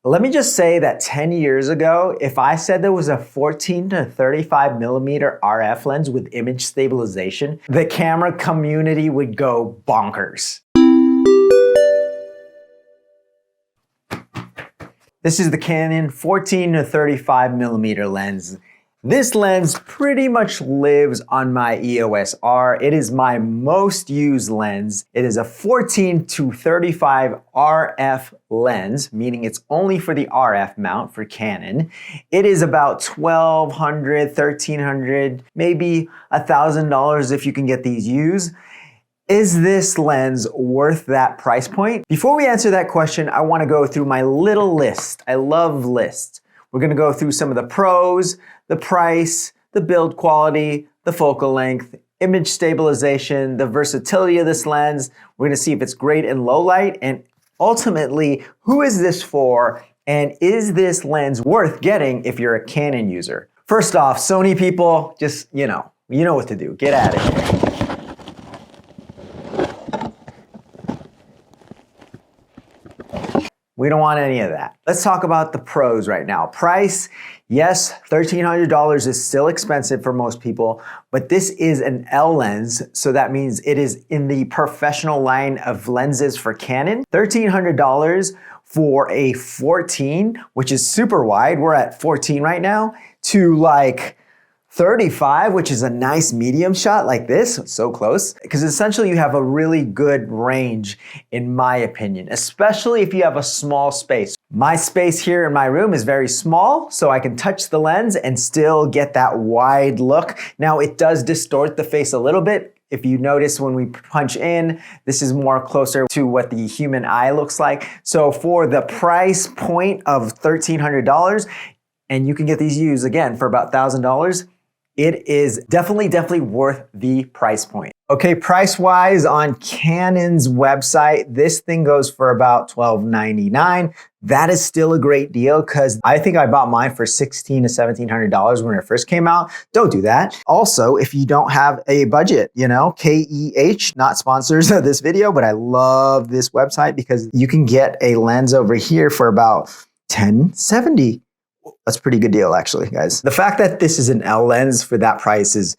Let me just say that 10 years ago, if I said there was a 14 to 35 millimeter RF lens with image stabilization, the camera community would go bonkers. This is the Canon 14 to 35 millimeter lens. This lens pretty much lives on my EOS R. It is my most used lens. It is a 14 to 35 RF lens, meaning it's only for the RF mount for Canon. It is about $1,200, $1,300, maybe $1,000 if you can get these used. Is this lens worth that price point? Before we answer that question, I want to go through my little list. I love lists. We're going to go through some of the pros, the price, the build quality, the focal length, image stabilization, the versatility of this lens. We're going to see if it's great in low light, and ultimately, who is this for, and is this lens worth getting if you're a Canon user? First off, Sony people, just, you know what to do. Get at it. We don't want any of that. Let's talk about the pros right now. Price, yes, $1,300 is still expensive for most people, but this is an L lens, so that means it is in the professional line of lenses for Canon. $1,300 for a 14, which is super wide. We're at 14 right now, to like 35, which is a nice medium shot like this, so close, because essentially you have a really good range in my opinion, especially if you have a small space. My space here in my room is very small, so I can touch the lens and still get that wide look. Now it does distort the face a little bit. If you notice when we punch in, this is more closer to what the human eye looks like. So for the price point of $1,300, and you can get these used again for about $1,000, it is definitely worth the price point. Okay, price-wise on Canon's website, this thing goes for about $1,299. That is still a great deal because I think I bought mine for $1,600 to $1,700 when it first came out. Don't do that. Also, if you don't have a budget, KEH, not sponsors of this video, but I love this website because you can get a lens over here for about $1,070. That's a pretty good deal actually, guys. The fact that this is an L lens for that price is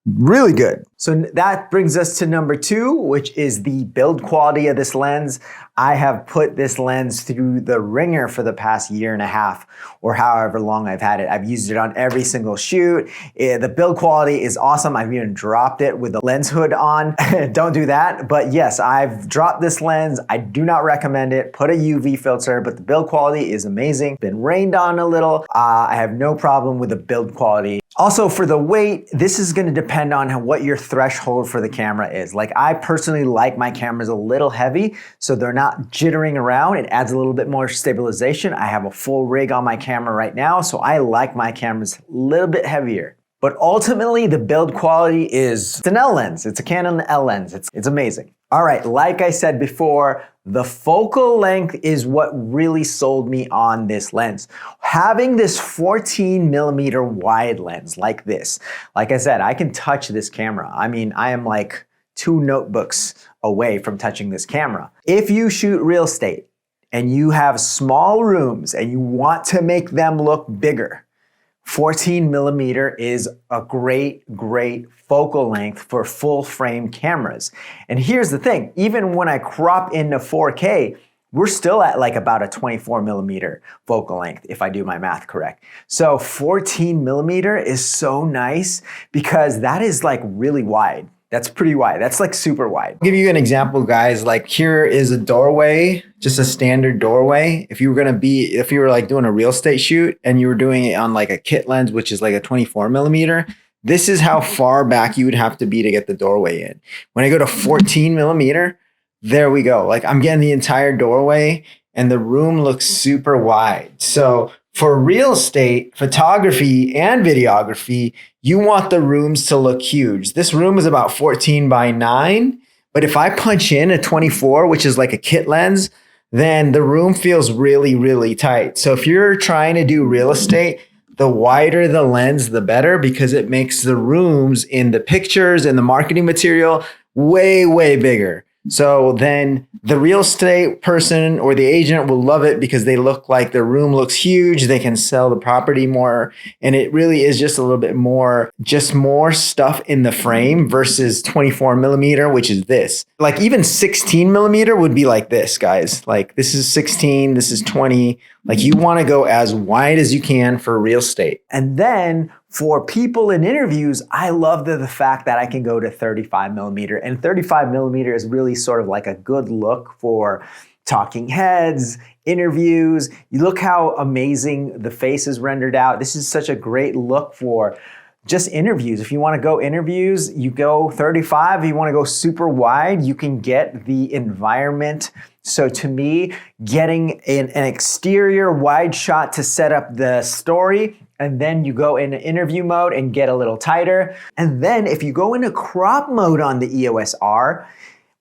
really good. So that brings us to number 2, which is the build quality of this lens. I have put this lens through the ringer for the past year and a half or however long I've had it. I've used it on every single shoot. The build quality is awesome. I've even dropped it with the lens hood on. Don't do that. But yes, I've dropped this lens. I do not recommend it. Put a UV filter, but the build quality is amazing. Been rained on a little. I have no problem with the build quality. Also for the weight, this is going to depend on what your threshold for the camera is. Like I personally like my cameras a little heavy, so they're not jittering around. It adds a little bit more stabilization. I have a full rig on my camera right now, so I like my cameras a little bit heavier. But ultimately, the build quality is, it's an L lens. It's a Canon L lens. It's amazing. All right, like I said before, the focal length is what really sold me on this lens. Having this 14 millimeter wide lens like this, like I said, I can touch this camera. I mean, I am like 2 notebooks away from touching this camera. If you shoot real estate and you have small rooms and you want to make them look bigger, 14 millimeter is a great focal length for full frame cameras. And here's the thing, even when I crop into 4K, we're still at like about a 24 millimeter focal length if I do my math correct. So 14 millimeter is so nice because that is like really wide. That's pretty wide. That's like super wide. I'll give you an example, guys. Like here is a doorway, just a standard doorway. If you were like doing a real estate shoot and you were doing it on like a kit lens, which is like a 24 millimeter, this is how far back you would have to be to get the doorway in. When I go to 14 millimeter, there we go. Like I'm getting the entire doorway and the room looks super wide. So for real estate, photography, and videography, you want the rooms to look huge. This room is about 14 by 9, but if I punch in a 24, which is like a kit lens, then the room feels really tight. So if you're trying to do real estate, the wider the lens, the better, because it makes the rooms in the pictures and the marketing material way bigger. So then the real estate person or the agent will love it because they look like their room looks huge. They can sell the property more. And it really is just a little bit more, just more stuff in the frame versus 24 millimeter, which is this. Like even 16 millimeter would be like this, guys. Like this is 16, this is 20. Like you want to go as wide as you can for real estate. And then for people in interviews, I love the fact that I can go to 35 millimeter, and 35 millimeter is really sort of like a good look for talking heads, interviews. You look how amazing the face is rendered out. This is such a great look for just interviews. If you want to go interviews, you go 35. If you want to go super wide, you can get the environment. So to me, getting an exterior wide shot to set up the story, and then you go into interview mode and get a little tighter. And then if you go into crop mode on the EOS R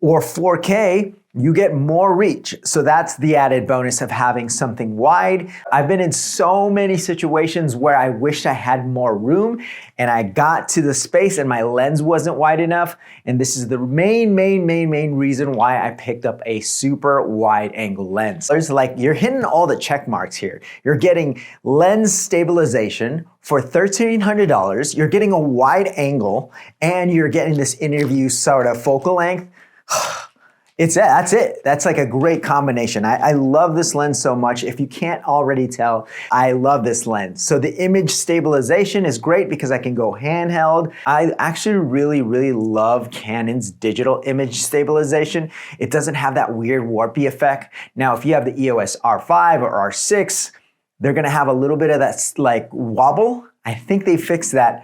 or 4K, you get more reach. So that's the added bonus of having something wide. I've been in so many situations where I wished I had more room and I got to the space and my lens wasn't wide enough. And this is the main reason why I picked up a super wide angle lens. There's like, you're hitting all the check marks here. You're getting lens stabilization for $1,300. You're getting a wide angle and you're getting this interview sort of focal length. That's it. That's like a great combination. I love this lens so much. If you can't already tell, I love this lens. So the image stabilization is great because I can go handheld. I actually really love Canon's digital image stabilization. It doesn't have that weird warpy effect. Now, if you have the EOS R5 or R6, they're gonna have a little bit of that like wobble. I think they fixed that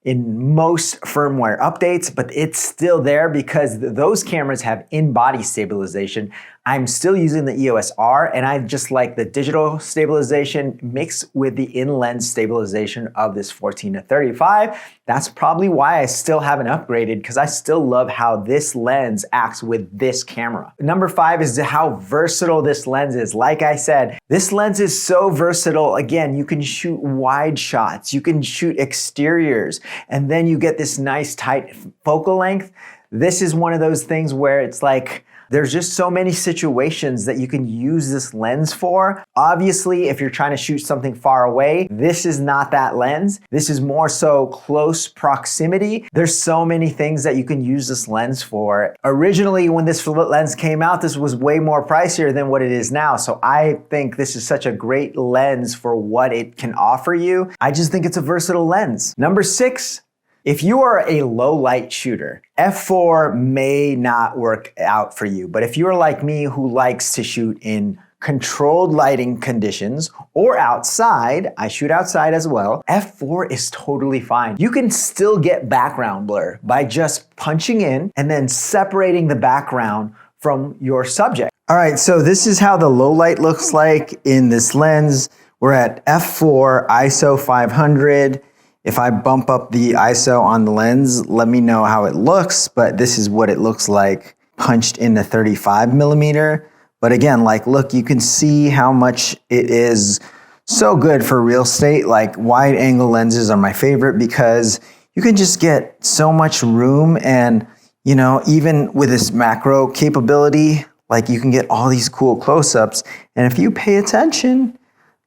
in most firmware updates, but it's still there because those cameras have in-body stabilization. I'm still using the EOS R and I just like the digital stabilization mixed with the in-lens stabilization of this 14 to 35. That's probably why I still haven't upgraded because I still love how this lens acts with this camera. Number 5 is how versatile this lens is. Like I said, this lens is so versatile. Again, you can shoot wide shots, you can shoot exteriors, and then you get this nice tight focal length. This is one of those things where it's like, there's just so many situations that you can use this lens for. Obviously, if you're trying to shoot something far away, this is not that lens. This is more so close proximity. There's so many things that you can use this lens for. Originally, when this lens came out, this was way more pricier than what it is now. So I think this is such a great lens for what it can offer you. I just think it's a versatile lens. Number 6, if you are a low light shooter, f4 may not work out for you. But if you're like me who likes to shoot in controlled lighting conditions or outside, I shoot outside as well, f4 is totally fine. You can still get background blur by just punching in and then separating the background from your subject. All right, so this is how the low light looks like in this lens. We're at f4, ISO 500. If I bump up the ISO on the lens, let me know how it looks, but this is what it looks like punched into 35 millimeter. But again, like, look, you can see how much it is so good for real estate. Like, wide angle lenses are my favorite because you can just get so much room, and, you know, even with this macro capability, like, you can get all these cool close-ups. And if you pay attention,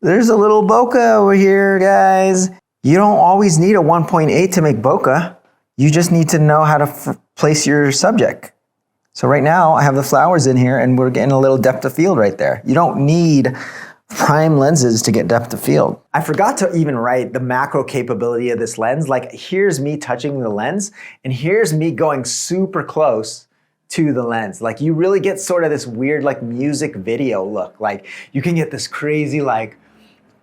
there's a little bokeh over here, guys. You don't always need a 1.8 to make bokeh. You just need to know how to place your subject. So right now I have the flowers in here and we're getting a little depth of field right there. You don't need prime lenses to get depth of field. I forgot to even write the macro capability of this lens. Like, here's me touching the lens and here's me going super close to the lens. Like, you really get sort of this weird like music video look. Like, you can get this crazy like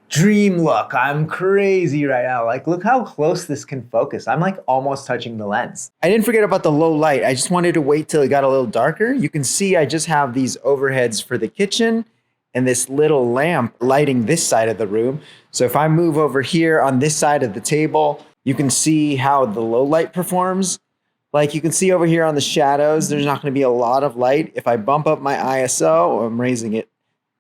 dream look. I'm crazy right now. Like, look how close this can focus. I'm like almost touching the lens. I didn't forget about the low light. I just wanted to wait till it got a little darker. You can see I just have these overheads for the kitchen and this little lamp lighting this side of the room. So if I move over here on this side of the table, you can see how the low light performs. Like, you can see over here on the shadows, there's not going to be a lot of light. If I bump up my ISO, I'm raising it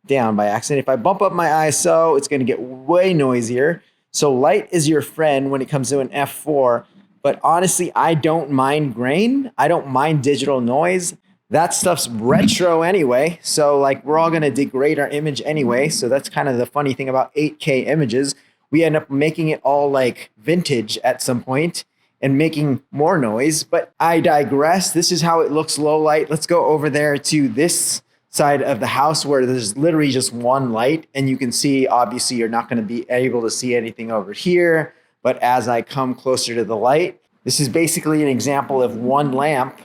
down by accident. If I bump up my ISO, it's going to get way noisier. So light is your friend when it comes to an f4. But honestly, I don't mind grain. I don't mind digital noise. that stuff's retro anyway. So like we're all gonna degrade our image anyway. So that's kind of the funny thing about 8K images. We end up making it all like vintage at some point and making more noise. But I digress. This is how it looks low light. Let's go over there to this side of the house where there's literally just one light. And you can see, obviously, you're not going to be able to see anything over here. But as I come closer to the light, this is basically an example of one lamp,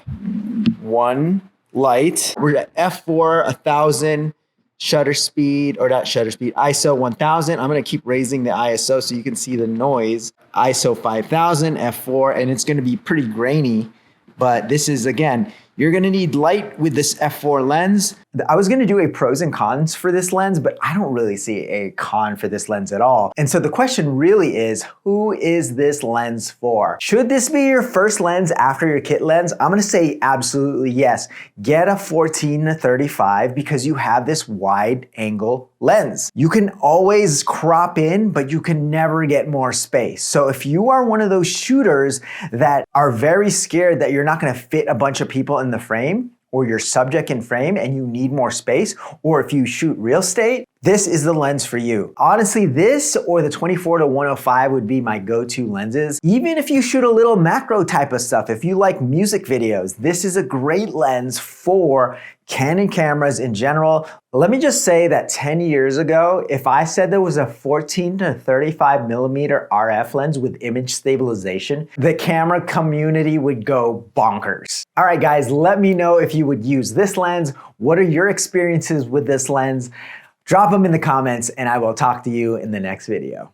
one light. We're at f4, 1000. Shutter speed, or not shutter speed, ISO 1000. I'm gonna keep raising the ISO so you can see the noise. ISO 5000, f4, and it's gonna be pretty grainy, but this is, again, you're gonna need light with this f4 lens. I was gonna do a pros and cons for this lens, but I don't really see a con for this lens at all. And so the question really is, who is this lens for? Should this be your first lens after your kit lens? I'm gonna say absolutely yes. Get a 14-35 because you have this wide angle lens. You can always crop in, but you can never get more space. So if you are one of those shooters that are very scared that you're not gonna fit a bunch of people in the frame, or your subject in frame and you need more space, or if you shoot real estate, this is the lens for you. Honestly, this or the 24-105 would be my go-to lenses. Even if you shoot a little macro type of stuff, if you like music videos, this is a great lens for Canon cameras in general. Let me just say that 10 years ago, if I said there was a 14-35 millimeter RF lens with image stabilization, the camera community would go bonkers. All right, guys, let me know if you would use this lens. What are your experiences with this lens? Drop them in the comments and I will talk to you in the next video.